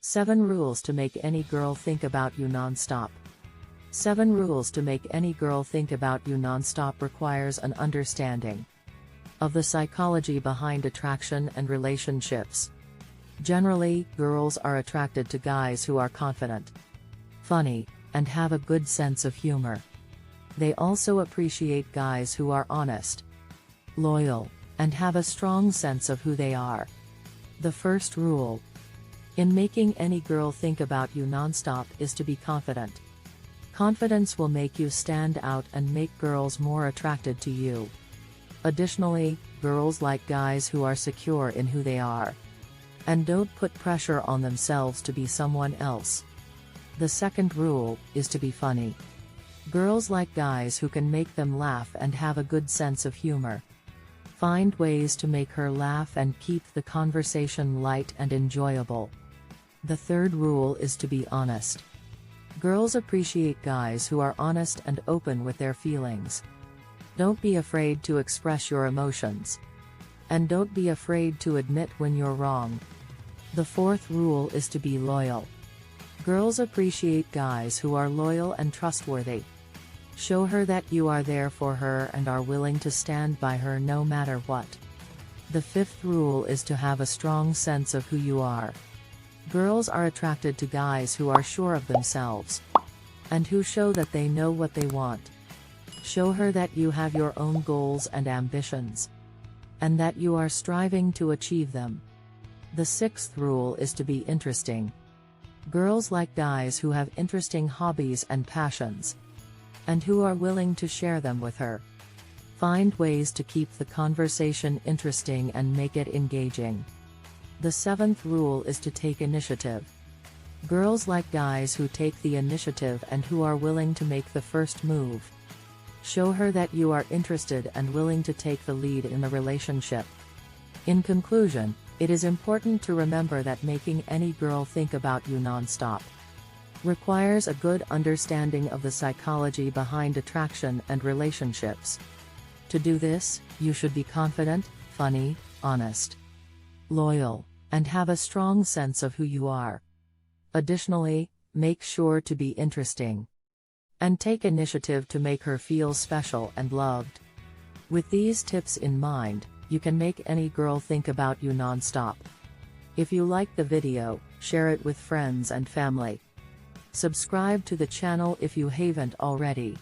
7 Rules to Make Any Girl Think About You Non-Stop. 7 Rules to Make Any Girl Think About You Non-Stop requires an understanding of the psychology behind attraction and relationships. Generally, girls are attracted to guys who are confident, funny, and have a good sense of humor. They also appreciate guys who are honest, loyal, and have a strong sense of who they are. The first rule in making any girl think about you non-stop is to be confident. Confidence will make you stand out and make girls more attracted to you. Additionally, girls like guys who are secure in who they are and don't put pressure on themselves to be someone else. The second rule is to be funny. Girls like guys who can make them laugh and have a good sense of humor. Find ways to make her laugh and keep the conversation light and enjoyable. The third rule is to be honest. Girls appreciate guys who are honest and open with their feelings. Don't be afraid to express your emotions. And don't be afraid to admit when you're wrong. The fourth rule is to be loyal. Girls appreciate guys who are loyal and trustworthy. Show her that you are there for her and are willing to stand by her no matter what. The fifth rule is to have a strong sense of who you are. Girls are attracted to guys who are sure of themselves and who show that they know what they want. Show her that you have your own goals and ambitions, and that you are striving to achieve them. The sixth rule is to be interesting. Girls like guys who have interesting hobbies and passions, and who are willing to share them with her. Find ways to keep the conversation interesting and make it engaging. The seventh rule is to take initiative. Girls like guys who take the initiative and who are willing to make the first move. Show her that you are interested and willing to take the lead in the relationship. In conclusion, it is important to remember that making any girl think about you non-stop requires a good understanding of the psychology behind attraction and relationships. To do this, you should be confident, funny, honest, loyal, and have a strong sense of who you are. Additionally, make sure to be interesting and take initiative to make her feel special and loved. With these tips in mind, you can make any girl think about you non-stop. If you like the video, share it with friends and family. Subscribe to the channel if you haven't already.